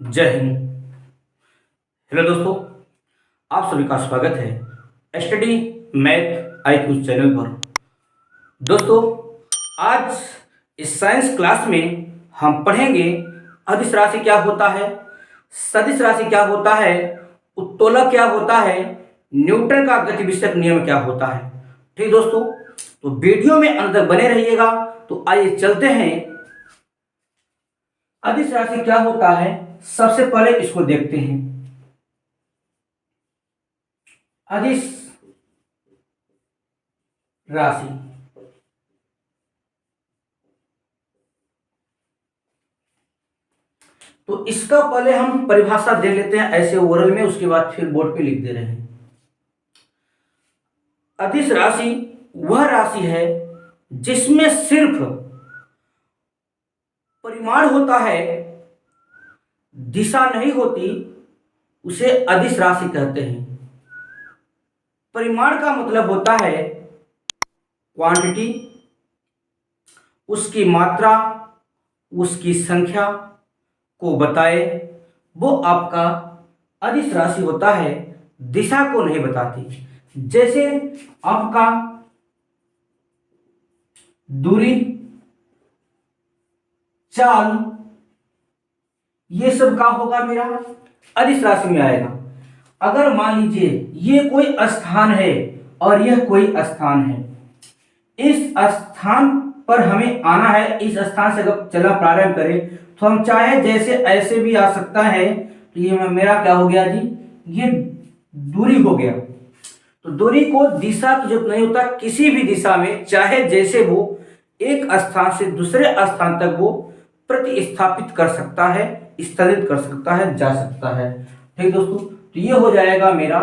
जय हिंद। हेलो दोस्तों, आप सभी का स्वागत है स्टडी मैथ आईक्यू चैनल पर। दोस्तों, आज इस साइंस क्लास में हम पढ़ेंगे अदिश राशि क्या होता है, सदिश राशि क्या होता है, उत्तोलक क्या होता है, न्यूटन का गति विषयक नियम क्या होता है। ठीक दोस्तों, तो वीडियो में अंत तक बने रहिएगा। तो आइए चलते हैं, अदिश राशि क्या होता है सबसे पहले इसको देखते हैं। अदिश राशि तो इसका पहले हम परिभाषा दे लेते हैं ऐसे ओरल में, उसके बाद फिर बोर्ड पे लिख दे रहे हैं। अदिश राशि वह राशि है जिसमें सिर्फ परिमाण होता है, दिशा नहीं होती, उसे अदिश राशि कहते हैं। परिमाण का मतलब होता है क्वांटिटी, उसकी मात्रा, उसकी संख्या को बताए, वो आपका अदिश राशि होता है। दिशा को नहीं बताती। जैसे आपका दूरी, चाल, ये सब का होगा मेरा अदिश राशि में आएगा। अगर मान लीजिए ये कोई स्थान है और यह कोई स्थान है, इस स्थान पर हमें आना है, इस स्थान से अगर चलना प्रारंभ करें तो हम चाहे जैसे ऐसे भी आ सकता है। तो ये मेरा क्या हो गया जी, ये दूरी हो गया। तो दूरी को दिशा की जरूरत नहीं होता, किसी भी दिशा में चाहे जैसे वो एक स्थान से दूसरे स्थान तक वो प्रतिस्थापित कर सकता है, स्थगित कर सकता है, जा सकता है। ठीक दोस्तों, तो ये हो जाएगा मेरा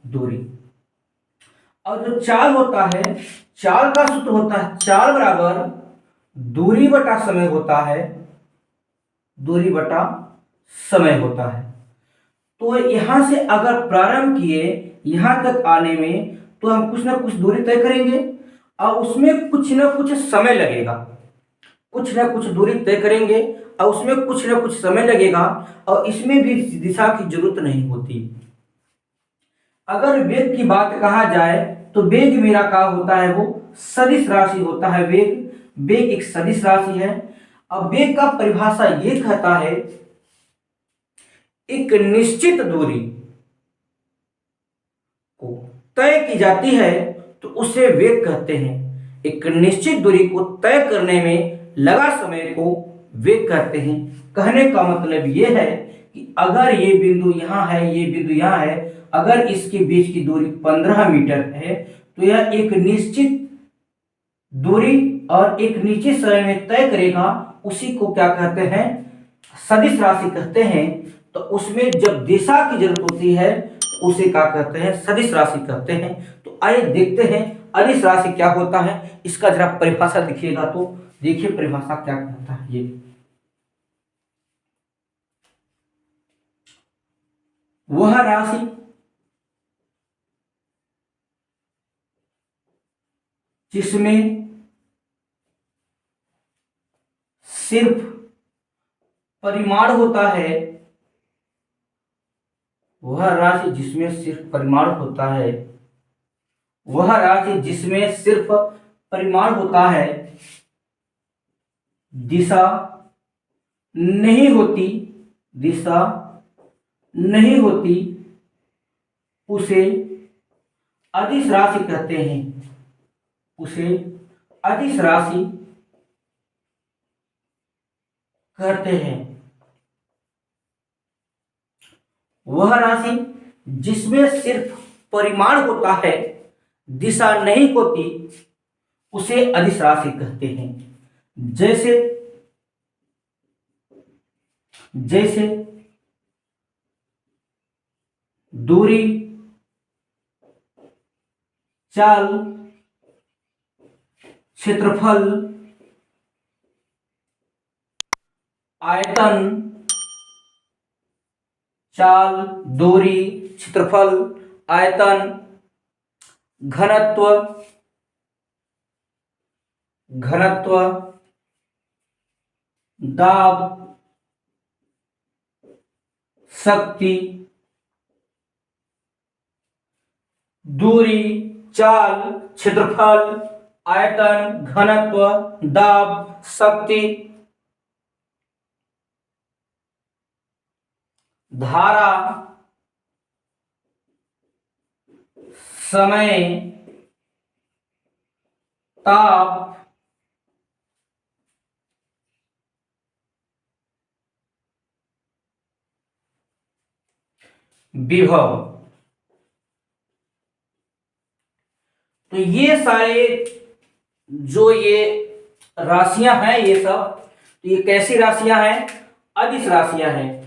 दूरी। और जो चाल होता है, चाल का सूत्र होता है चाल बराबर दूरी बटा समय होता है, दूरी बटा समय होता है। तो यहां से अगर प्रारंभ किए यहां तक आने में तो हम कुछ ना कुछ दूरी तय करेंगे और उसमें कुछ ना कुछ समय लगेगा, कुछ ना कुछ दूरी तय करेंगे और उसमें कुछ ना कुछ समय लगेगा, और इसमें भी दिशा की जरूरत नहीं होती। अगर वेग की बात कहा जाए तो वेग मेरा क्या होता है, वो सदिश राशि होता है। वेग एक सदिश राशि है। अब वेग का परिभाषा ये कहता है, एक निश्चित दूरी को तय की जाती है तो उसे वेग कहते हैं। एक निश्चित दूरी को तय करने में लगा समय को वेग कहते हैं। कहने का मतलब यह है कि अगर ये बिंदु यहाँ है, ये बिंदु यहाँ है, अगर इसके बीच की दूरी 15 मीटर है तो यह एक निश्चित दूरी और एक निश्चित समय में तय करेगा, उसी को क्या कहते हैं, सदिश राशि कहते हैं। तो उसमें जब दिशा की जरूरत होती है उसे क्या कहते हैं, सदिश राशि कहते हैं। तो आइए देखते हैं अदिश राशि क्या होता है, इसका जरा परिभाषा दिखिएगा। तो देखिए परिभाषा क्या कहता है। ये वह राशि जिसमें सिर्फ परिमाण होता है, वह राशि जिसमें सिर्फ परिमाण होता है, वह राशि जिसमें सिर्फ परिमाण होता है, दिशा नहीं होती, दिशा नहीं होती, उसे अदिश राशि कहते हैं, उसे अदिश राशि कहते हैं। वह राशि जिसमें सिर्फ परिमाण होता है, दिशा नहीं होती, उसे अदिश राशि कहते हैं। जैसे जैसे दूरी, चाल, क्षेत्रफल, आयतन, चाल, दूरी, क्षेत्रफल, आयतन, घनत्व, घनत्व, दाब, शक्ति, दूरी, चाल, क्षेत्रफल, आयतन, घनत्व, दाब, शक्ति, धारा, समय, ताप, विभव। तो ये सारे जो ये राशियां हैं, ये सब, तो ये कैसी राशियां हैं? अदिश राशियां हैं।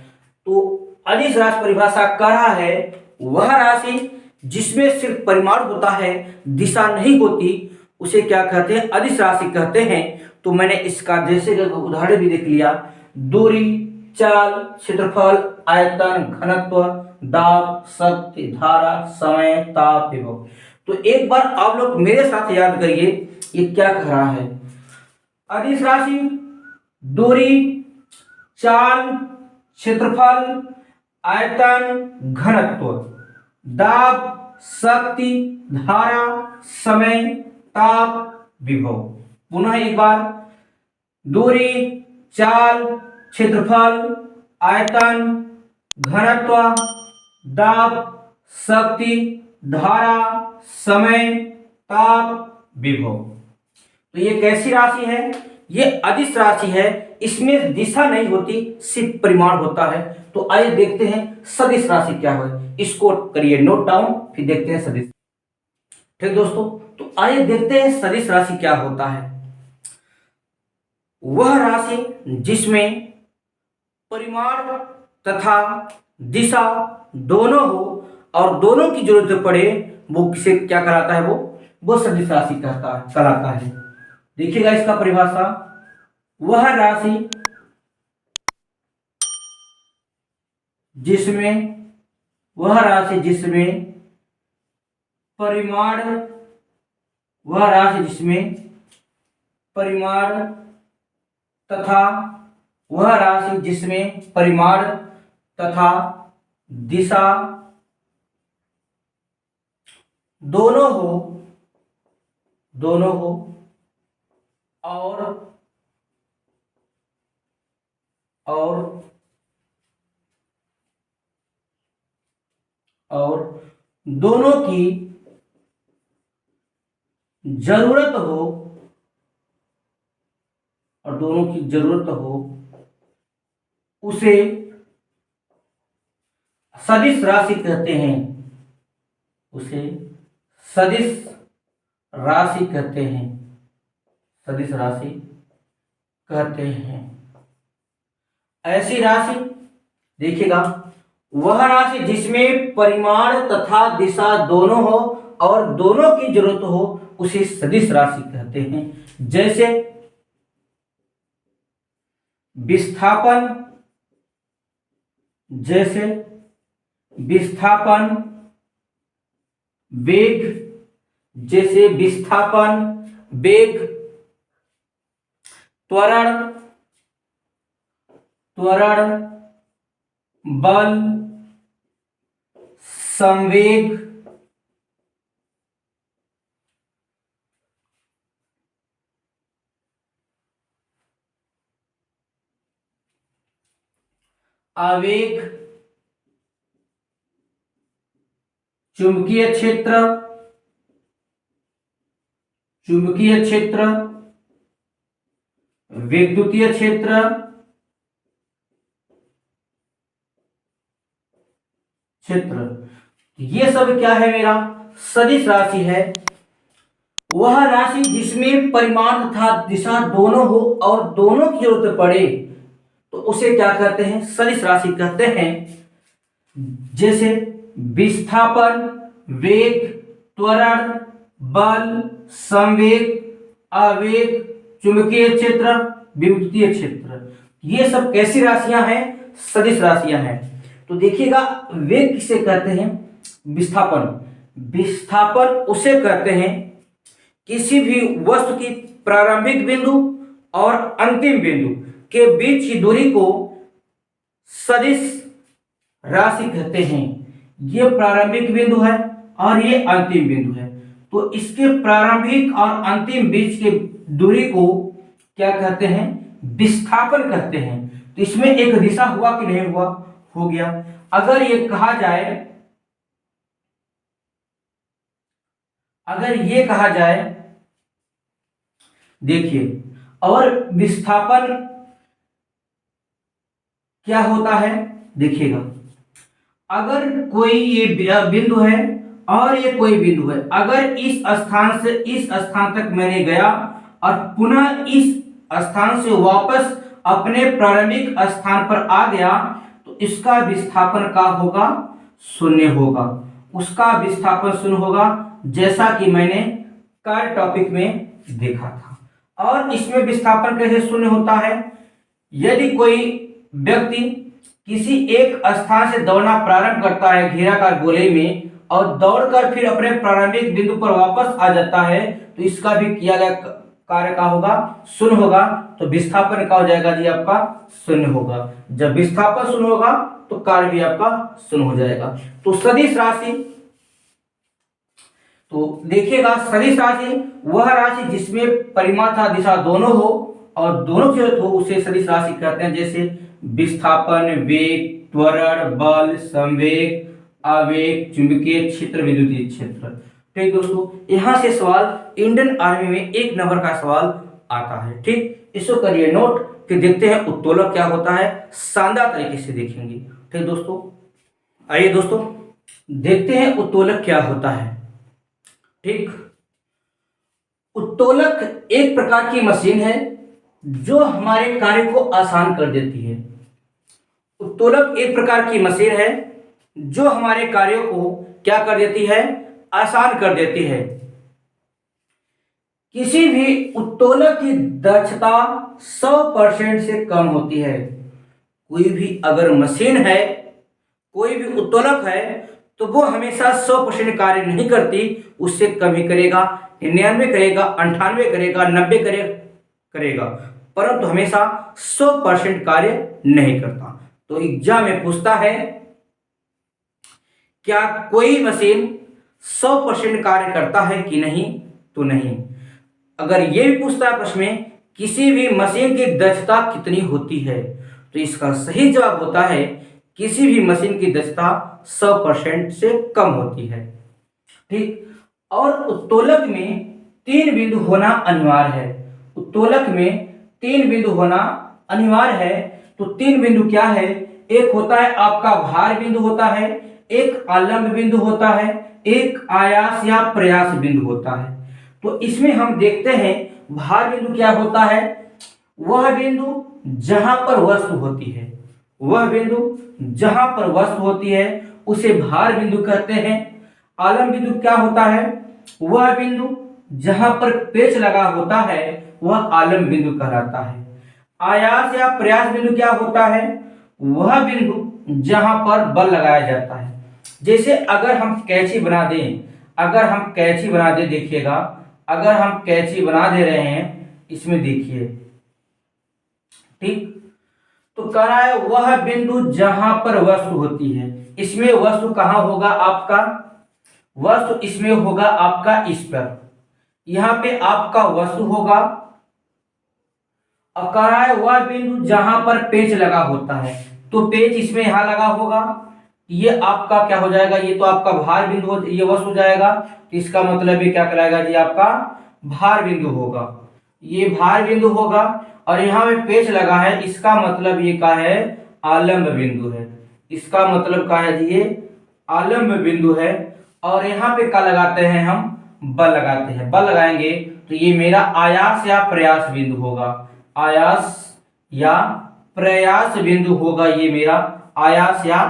तो अदिश राशि परिभाषा कर रहा है वह राशि जिसमें सिर्फ परिमाण होता है, दिशा नहीं होती, उसे क्या कहते हैं? अदिश राशि कहते हैं। तो मैंने इसका जैसे उदाहरण भी देख लिया, दूरी, चाल, क्षेत्रफल, आयतन, घनत्व, दाब, शक्ति, धारा, समय, ताप, विभव। तो एक बार आप लोग मेरे साथ याद करिए ये क्या कह रहा है। अदिश राशि दूरी, चाल, क्षेत्रफल, आयतन, घनत्व, दाब, शक्ति, धारा, समय, ताप, विभव। पुनः एक बार, दूरी, चाल, क्षेत्रफल, आयतन, घनत्व, दाब, शक्ति, धारा, समय, ताप, विभव। तो ये कैसी राशि है? ये अदिश राशि है। इसमें दिशा नहीं होती, सिर्फ परिमाण होता है। तो आइए देखते हैं सदिश राशि क्या है। इसको करिए नोट डाउन, फिर देखते हैं सदिश। ठीक दोस्तों, तो आइए देखते हैं सदिश राशि क्या होता है। वह राशि जिसमें परिमाण तथा दिशा दोनों हो और दोनों की जरूरत पड़े, वो किसे क्या कहलाता है? वो सदिश राशि कहलाता है। देखिएगा इसका परिभाषा, वह राशि जिसमें परिमाण तथा दिशा दोनों हो और दोनों की जरूरत हो, उसे सदिश राशि कहते हैं। ऐसी राशि, देखिएगा, वह राशि जिसमें परिमाण तथा दिशा दोनों हो और दोनों की जरूरत हो, उसे सदिश राशि कहते हैं। जैसे विस्थापन, वेग, त्वरण, बल, संवेग, आवेग, चुंबकीय क्षेत्र, विद्युतीय क्षेत्र, ये सब क्या है? मेरा सदिश राशि है। वह राशि जिसमें परिमाण तथा दिशा दोनों हो और दोनों की जरूरत पड़े, तो उसे क्या कहते हैं? सदिश राशि कहते हैं। जैसे विस्थापन, वेग, त्वरण, बल, संवेग, आवेग, चुंबकीय क्षेत्र, विद्युतीय क्षेत्र, ये सब कैसी राशियां हैं? सदिश राशियां हैं। तो देखिएगा, वेग किसे कहते हैं? विस्थापन उसे कहते हैं किसी भी वस्तु की प्रारंभिक बिंदु और अंतिम बिंदु के बीच की दूरी को सदिश राशि कहते हैं। ये प्रारंभिक बिंदु है और ये अंतिम बिंदु है। तो इसके प्रारंभिक और अंतिम बीच की दूरी को क्या कहते हैं? विस्थापन कहते हैं। तो इसमें एक दिशा हुआ कि नहीं हुआ? हो गया। अगर ये कहा जाए, देखिए, और विस्थापन क्या होता है देखिएगा। अगर कोई ये बिंदु है और ये कोई बिंदु है, अगर इस स्थान से इस स्थान तक मैंने गया और पुनः इस स्थान से वापस अपने प्रारंभिक स्थान पर आ गया, तो इसका विस्थापन क्या होगा? शून्य होगा। उसका विस्थापन शून्य होगा, जैसा कि मैंने कल टॉपिक में देखा था। और इसमें विस्थापन कैसे शून्य होता है? यदि कोई व्यक्ति किसी एक स्थान से दौड़ना प्रारंभ करता है घेराकार गोले में और दौड़कर फिर अपने प्रारंभिक बिंदु पर वापस आ जाता है, तो इसका भी किया गया कार्य का होगा? शून्य होगा। तो विस्थापन का हो जाएगा जी आपका शून्य होगा। जब विस्थापन शून्य होगा तो कार्य भी आपका शून्य हो जाएगा। तो सदिश राशि, तो देखिएगा, सदिश राशि वह राशि जिसमें परिमाण तथा दिशा दोनों हो और दोनों की जरूरत हो, उसे सदिश राशि कहते हैं। जैसे विस्थापन, वेग, त्वरण, बल, संवेग, आवेग, चुंबकीय क्षेत्र, विद्युतीय क्षेत्र। ठीक दोस्तों, यहां से सवाल इंडियन आर्मी में 1 नंबर का सवाल आता है। ठीक, इसको करिए नोट। फिर देखते हैं उत्तोलक क्या होता है, शानदार तरीके से देखेंगे। ठीक दोस्तों, आइए दोस्तों देखते हैं उत्तोलक क्या होता है। ठीक, उत्तोलक एक प्रकार की मशीन है जो हमारे कार्य को आसान कर देती है। उत्तोलक एक प्रकार की मशीन है जो हमारे कार्यों को क्या कर देती है? आसान कर देती है। किसी भी उत्तोलक की दक्षता 100% से कम होती है। कोई भी अगर मशीन है, कोई भी उत्तोलक है, तो वो हमेशा 100% कार्य नहीं करती, उससे कम ही करेगा, 99 करेगा, 98 करेगा, 90 करेगा, परंतु हमेशा 100% कार्य नहीं करता। तो एग्जाम में पूछता है, क्या कोई मशीन 100% कार्य करता है कि नहीं? तो नहीं। अगर ये भी पूछता है प्रश्न में, किसी भी मशीन की दक्षता कितनी होती है? तो इसका सही जवाब होता है, किसी भी मशीन की दक्षता 100% से कम होती है। ठीक, और उत्तोलक में 3 बिंदु होना अनिवार्य है। उत्तोलक में 3 बिंदु होना अनिवार्य है। तो 3 बिंदु क्या है? एक होता है आपका भार बिंदु होता है, एक आलंब बिंदु होता है, एक आयास या प्रयास बिंदु होता है। तो इसमें हम देखते हैं भार बिंदु क्या होता है? वह बिंदु जहां पर वस्तु होती है, वह बिंदु जहां पर वस्तु होती है उसे भार बिंदु कहते हैं। आलंब बिंदु क्या होता है? वह बिंदु जहां पर पेच लगा होता है वह आलंब बिंदु कहलाता है। आयास या प्रयास बिंदु क्या होता है? वह बिंदु जहां पर बल लगाया जाता है। जैसे अगर हम कैंची बना दें, देखिएगा, अगर हम कैंची बना दे रहे हैं, इसमें देखिए, ठीक, तो कह रहा है वह बिंदु जहां पर वस्तु होती है। इसमें वस्तु कहां होगा आपका? वस्तु इसमें होगा आपका इस पर, यहां पे आपका वस्तु होगा। और कह रहा है वह बिंदु जहां पर पेच लगा होता है, तो पेच इसमें यहां लगा होगा। ये आपका क्या हो जाएगा? ये तो आपका भार बिंदु, ये वस्तु हो जाएगा। तो इसका मतलब ये क्या कहलाएगा जी? आपका भार बिंदु होगा। ये भार बिंदु होगा और यहाँ पे पेच लगा है, इसका मतलब ये क्या है? आलंब बिंदु है। इसका मतलब क्या है जी? ये आलंब बिंदु है। और यहाँ पे क्या लगाते हैं हम? बल लगाते हैं। बल लगाएंगे तो ये मेरा आयास या प्रयास बिंदु होगा। आयास या प्रयास बिंदु होगा, ये मेरा आयास या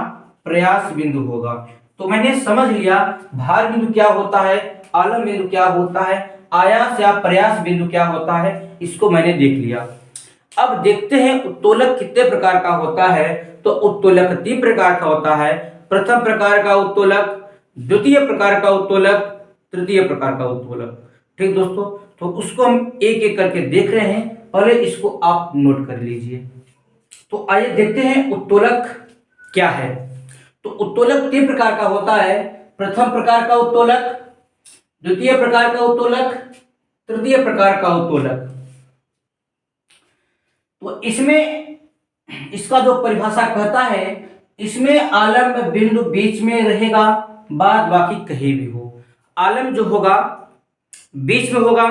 प्रयास बिंदु होगा। तो मैंने समझ लिया भार बिंदु क्या होता है, आलंब बिंदु क्या होता है, आयास या प्रयास बिंदु क्या होता है, इसको मैंने देख लिया। अब देखते हैं उत्तोलक कितने प्रकार का होता है। तो उत्तोलक 3 प्रकार का होता है। प्रथम प्रकार का उत्तोलक, द्वितीय प्रकार का उत्तोलक, तृतीय प्रकार का उत्तोलक। ठीक दोस्तों, तो उसको हम एक एक करके देख रहे हैं। पहले इसको आप नोट कर लीजिए। तो आइए देखते हैं उत्तोलक क्या है। तो उत्तोलक तीन प्रकार का होता है। प्रथम प्रकार का उत्तोलक, द्वितीय प्रकार का उत्तोलक, तृतीय प्रकार का उत्तोलक। तो इसमें इसका जो परिभाषा कहता है, इसमें आलम्ब बिंदु बीच में रहेगा, बाद बाकी कहीं भी हो। आलम्ब जो होगा बीच में होगा,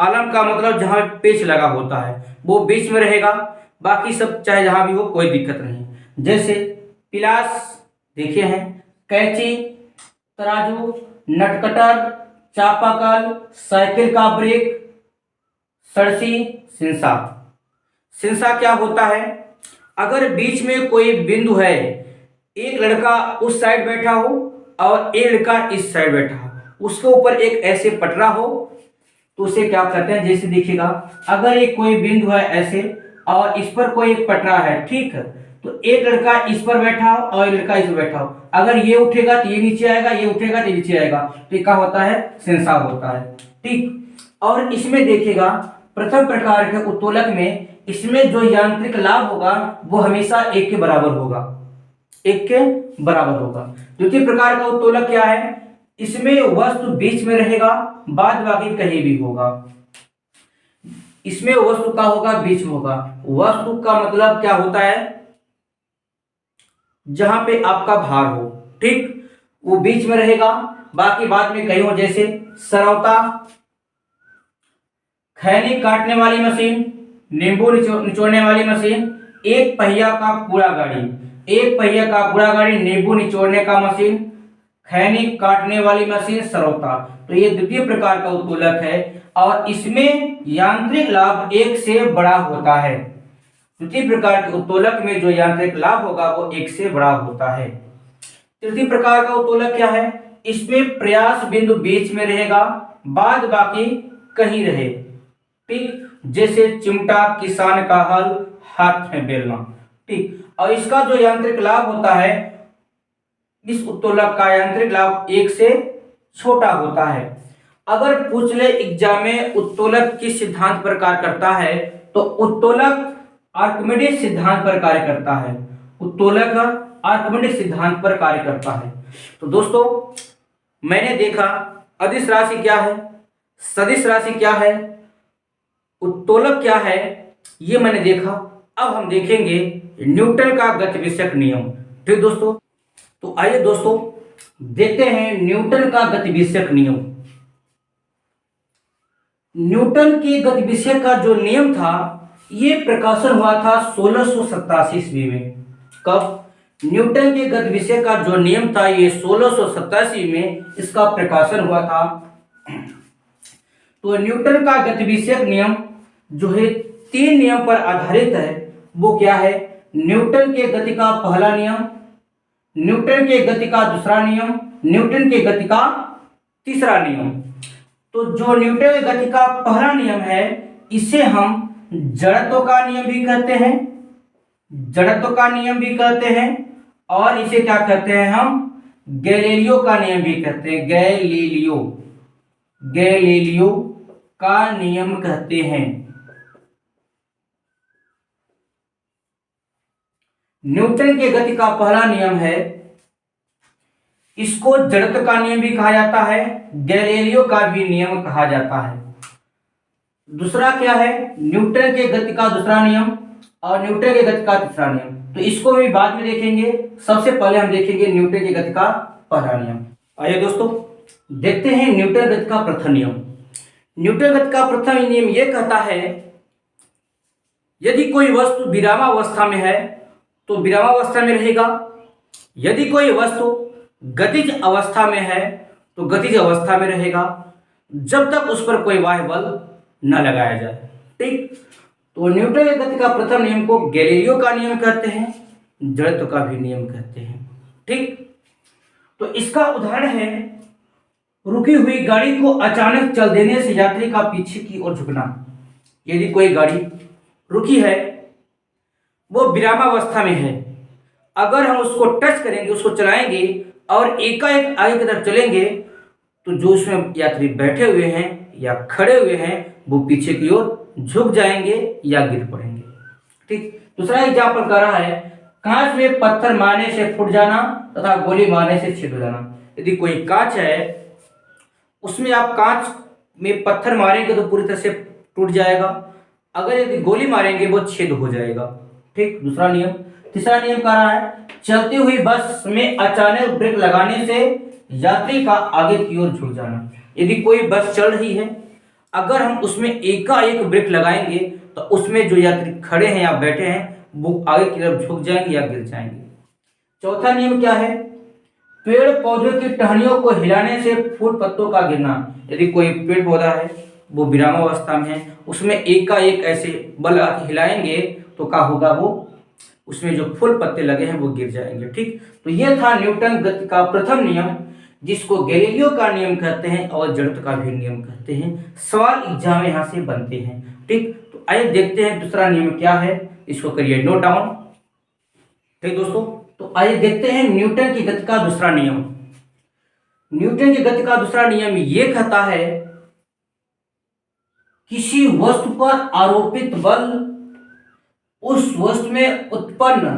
आलम्ब का मतलब जहां पेच लगा होता है वो बीच में रहेगा, बाकी सब चाहे जहां भी हो कोई दिक्कत नहीं। जैसे पिलास देखे हैं, कैंची, तराजू, नटकटर, चापाकल, साइकिल का ब्रेक, सरसी, सिंसा। सिंसा क्या होता है? अगर बीच में कोई बिंदु है, एक लड़का उस साइड बैठा हो और एक लड़का इस साइड बैठा हो, उसके ऊपर एक ऐसे पटरा हो, तो उसे क्या कहते हैं? जैसे देखिएगा, अगर एक कोई बिंदु है ऐसे और इस पर कोई एक पटरा है, ठीक है, तो एक लड़का इस पर बैठा हो और एक लड़का इस पर बैठा हो, अगर ये उठेगा तो ये नीचे आएगा, ये उठेगा तो ये नीचे आएगा, तो ये क्या होता है? सेंसा होता है। ठीक। और इसमें देखिएगा, प्रथम प्रकार के उत्तोलक में इसमें जो यांत्रिक लाभ होगा वो हमेशा एक के बराबर होगा, एक के बराबर होगा। द्वितीय प्रकार का उत्तोलक क्या है? इसमें वस्तु बीच में रहेगा, बाद बाकी कहीं भी होगा। इसमें वस्तु का होगा बीच में होगा। वस्तु का मतलब क्या होता है? जहां पे आपका भार हो, ठीक, वो बीच में रहेगा, बाकी बाद में कहीं हो। जैसे सरौता, खैनी काटने वाली मशीन, नींबू निचोड़ने वाली मशीन, एक पहिया का कूड़ा गाड़ी, एक पहिया का कूड़ा गाड़ी, नींबू निचोड़ने का मशीन, खैनी काटने वाली मशीन, सरौता। तो ये द्वितीय प्रकार का उत्तोलक है और इसमें यांत्रिक लाभ एक से बड़ा होता है। द्वितीय प्रकार के उत्तोलक में जो यांत्रिक लाभ होगा वो एक से बड़ा होता है। तृतीय प्रकार का उत्तोलक क्या है? इसमें प्रयास बिंदु बीच में रहेगा, बाद बाकी कहीं रहे, ठीक, जैसे चिमटा, किसान का हल, हाथ में बेलना, ठीक। और इसका जो यांत्रिक लाभ होता है, इस उत्तोलक का यांत्रिक लाभ एक से छोटा होता है। अगर पूछ ले एग्जाम में उत्तोलक किस सिद्धांत पर कार्य करता है, तो उत्तोलक आर्किमिडीज सिद्धांत पर कार्य करता है। उत्तोलक आर्किमिडीज सिद्धांत पर कार्य करता है। तो दोस्तों, मैंने देखा अदिश राशि क्या है, सदिश राशि क्या है, उत्तोलक क्या है, ये मैंने देखा। अब हम देखेंगे न्यूटन का गतिविषयक नियम। ठीक दोस्तों, तो आइए दोस्तों देखते हैं न्यूटन का गतिविषयक नियम। न्यूटन के गतिविषय का जो नियम था, ये प्रकाशन हुआ था 1687 ईस्वी में। कब? न्यूटन के गतिविषय का जो नियम था, ये 1687 में इसका प्रकाशन हुआ था। तो न्यूटन का गतिविषयक नियम जो है तीन नियम पर आधारित है। वो क्या है? न्यूटन के गति का पहला नियम, न्यूटन के गति का दूसरा नियम, न्यूटन के गति का तीसरा नियम। तो जो न्यूटन की गति का पहला नियम है, इसे हम जड़त्व का नियम भी कहते हैं, जड़त्व का नियम भी कहते हैं, और इसे क्या कहते हैं? हम गैलीलियो का नियम भी कहते हैं। गैलीलियो, गैलीलियो का नियम कहते हैं। न्यूटन के गति का पहला नियम है, इसको जड़त्व का नियम भी कहा जाता है, गैलीलियो का भी नियम कहा जाता है। दूसरा क्या है? न्यूटन के गति का दूसरा नियम और न्यूटन के गति का तीसरा नियम। तो इसको भी बाद में देखेंगे, सबसे पहले हम देखेंगे न्यूटन की गति का पहला नियम। आइए दोस्तों देखते हैं न्यूटन गति का प्रथम नियम। न्यूटन गति का प्रथम नियम यह कहता है, यदि कोई वस्तु विरामावस्था में है तो विरामावस्था में रहेगा, यदि कोई वस्तु गतिज अवस्था में है तो गतिज अवस्था में रहेगा, जब तक उस पर कोई बाह्य बल न लगाया जाए। ठीक, तो न्यूटन की गति का प्रथम नियम को गैलीलियो का नियम कहते हैं, जड़त्व का भी नियम कहते हैं। ठीक, तो इसका उदाहरण है रुकी हुई गाड़ी को अचानक चल देने से यात्री का पीछे की ओर झुकना। यदि कोई गाड़ी रुकी है, वो विरामावस्था में है, अगर हम उसको टच करेंगे, उसको चलाएंगे और एकाएक आगे की तरफ चलेंगे, तो जो उसमें यात्री बैठे हुए हैं या खड़े हुए हैं वो पीछे की ओर झुक जाएंगे या गिर पड़ेंगे। ठीक, दूसरा एग्जाम्पल कर रहा है, कांच में पत्थर मारने से फूट जाना तथा गोली मारने से छेद हो जाना। यदि कोई कांच है, उसमें आप कांच में पत्थर मारेंगे तो पूरी तरह से टूट जाएगा, अगर यदि गोली मारेंगे वो छेद हो जाएगा। ठीक, दूसरा नियम। तीसरा नियम कह रहा है चलती हुई बस में अचानक ब्रेक लगाने से यात्री का आगे की ओर झुक जाना। यदि कोई बस चल रही है, अगर हम उसमें एकाएक ब्रेक लगाएंगे तो उसमें जो यात्री खड़े हैं या बैठे हैं वो आगे की तरफ झुक जाएंगे या गिर जाएंगे। चौथा नियम क्या है, पेड़ पौधों की टहनियों को हिलाने से फूल पत्तों का गिरना। यदि कोई पेड़ पौधा है वो विरामावस्था में है, उसमें एकाएक ऐसे बल आके हिलाएंगे तो क्या होगा, वो उसमें जो फूल पत्ते लगे हैं वो गिर जाएंगे। ठीक, तो ये था न्यूटन गति का प्रथम नियम, जिसको गैलीलियो का नियम कहते हैं और जड़त्व का भी नियम कहते हैं। सवाल एग्जाम यहाँ से बनते हैं। ठीक, तो आइए देखते हैं दूसरा नियम क्या है, इसको करिए नोट डाउन। ठीक दोस्तों, तो आइए देखते हैं न्यूटन की गति का दूसरा नियम। न्यूटन की गति का दूसरा नियम ये कहता है किसी वस्तु पर आरोपित बल उस वस्तु में उत्पन्न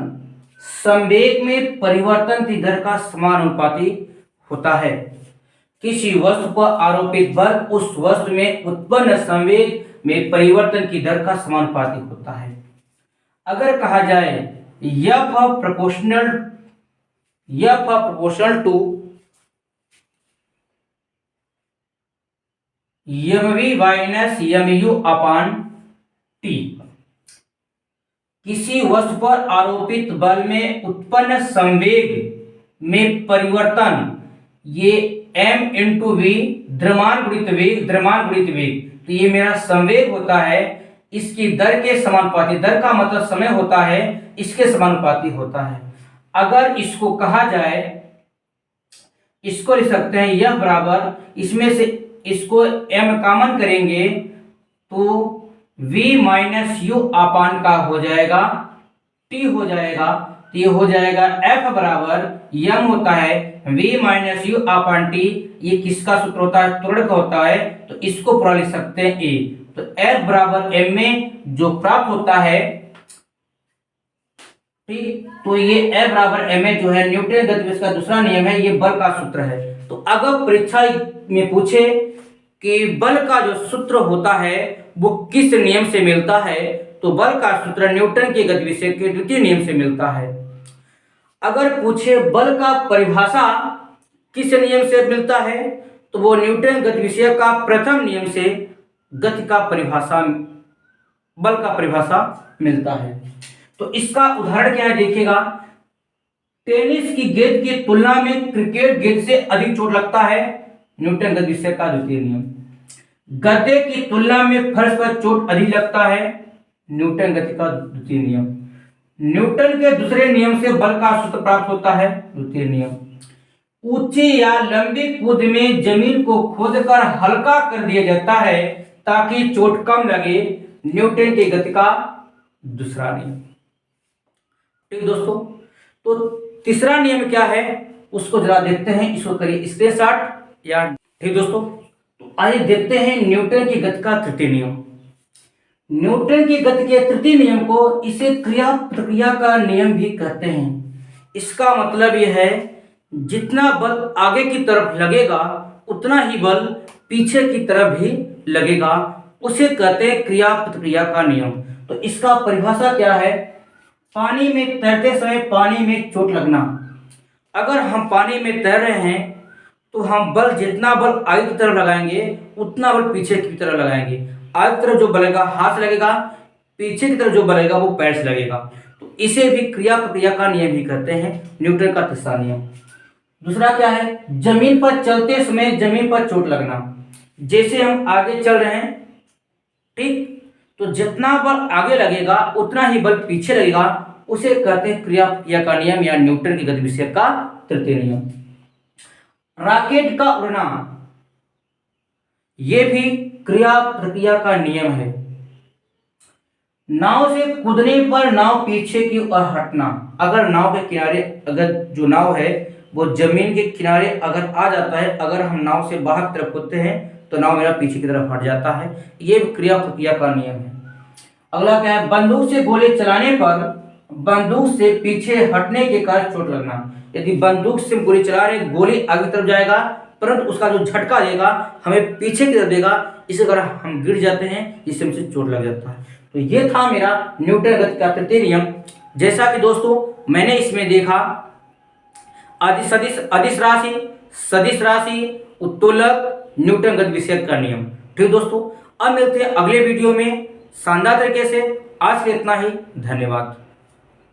संवेग में परिवर्तन की दर का समानुपाती होता है। किसी वस्तु पर आरोपित बल उस वस्तु में उत्पन्न संवेग में परिवर्तन की दर का समानुपाती होता है। अगर कहा जाए F proportional to mv minus mu upon t, किसी वस्तु पर आरोपित बल में उत्पन्न संवेग में परिवर्तन, ये m इंटू वी द्रव्यमान गुणित वेग, तो ये मेरा संवेग होता है, इसकी दर के समानुपाती, दर का मतलब समय होता है, इसके समानुपाती होता है। अगर इसको कहा जाए, इसको लिख सकते हैं यह बराबर, इसमें से इसको m कॉमन करेंगे तो v माइनस यू अपान का हो जाएगा t हो जाएगा, तो ये हो जाएगा F बराबर m होता है v minus you upon t। ये किसका सूत्र होता है, त्वरण का होता है, तो इसको पूरा लिख सकते हैं a। तो F बराबर m में जो प्राप्त होता है, ठीक, तो ये F बराबर m में जो है न्यूटन गतिविधि का दूसरा नियम है, ये बल का सूत्र है। तो अगर परीक्षा में पूछे कि बल का जो सूत्र होता है वो किस नियम से मिलता है, तो बल का सूत्र न्यूटन के गतिविधि के द्वितीय नियम से मिलता है। अगर पूछे बल का परिभाषा किस नियम से मिलता है, तो वो न्यूटन गतिविधि का प्रथम नियम से गति का परिभाषा, बल का परिभाषा मिलता है। तो इसका उदाहरण क्या है देखिएगा, टेनिस की गेंद की तुलना में क्रिकेट गेंद से अधिक चोट लगता है, न्यूटन गतिविधि का द्वितीय नियम। गद्दे की तुलना में फर्श पर चोट अधिक लगता है, न्यूटन गति का द्वितीय नियम। न्यूटन के दूसरे नियम से बल का सूत्र प्राप्त होता है, द्वितीय नियम। ऊंची या लंबी कूद में जमीन को खोदकर हल्का कर दिया जाता है ताकि चोट कम लगे, न्यूटन की गति का दूसरा नियम। ठीक दोस्तों, तो तीसरा नियम क्या है उसको जरा देखते हैं, इसको करिए स्क्रीनशॉट या। ठीक दोस्तों, तो आइए देखते हैं न्यूटन की गति का तृतीय नियम। न्यूटन की गति के तृतीय नियम को इसे क्रिया प्रक्रिया का नियम भी कहते हैं। इसका मतलब यह है जितना बल आगे की तरफ लगेगा उतना ही बल पीछे की तरफ भी लगेगा, उसे कहते हैं क्रिया प्रतिक्रिया का नियम। तो इसका परिभाषा क्या है, पानी में तैरते समय पानी में चोट लगना। अगर हम पानी में तैर रहे हैं तो हम बल, जितना बल आगे की तरफ लगाएंगे उतना बल पीछे की तरफ लगाएंगे। आगे की तरफ जो बलेगा हाथ से लगेगा, पीछे की तरफ जो बलेगा वो पैर से लगेगा। तो इसे भी क्रिया प्रक्रिया का नियम ही कहते हैं, न्यूटन का तीसरा नियम। दूसरा क्या है, जमीन पर चलते समय जमीन पर चोट लगना। जैसे हम आगे चल रहे हैं, ठीक, तो जितना बल आगे लगेगा उतना ही बल पीछे लगेगा, उसे कहते हैं क्रिया प्रक्रिया का नियम या न्यूटन की गति विषय का तृतीय नियम। रॉकेट का उड़ना, यह भी क्रिया प्रक्रिया का नियम है। नाव से कूदने पर नाव पीछे की ओर हटना। अगर नाव के किनारे, अगर जो नाव है वो जमीन के किनारे अगर आ जाता है, अगर हम नाव से बाहर की तरफ कूदते हैं तो नाव मेरा पीछे की तरफ हट जाता है, ये क्रिया प्रक्रिया का नियम है। अगला क्या है, बंदूक से गोली चलाने पर बंदूक से पीछे हटने के कारण चोट लगना। यदि बंदूक से गोली चला रहे, गोली आगे तरफ जाएगा परंतु उसका जो झटका देगा हमें पीछे की तरफ देगा, इस कारण हम गिर जाते हैं, इससे हमसे चोट लग जाता है। तो ये था मेरा न्यूटन गति का तृतीय नियम। जैसा कि दोस्तों मैंने इसमें देखा अदिश राशि, सदिश राशि, उत्तोलक, न्यूटन गति विषयक का नियम। ठीक दोस्तों, अब मिलते हैं अगले वीडियो में शानदार तरीके से। आज के इतना ही, धन्यवाद।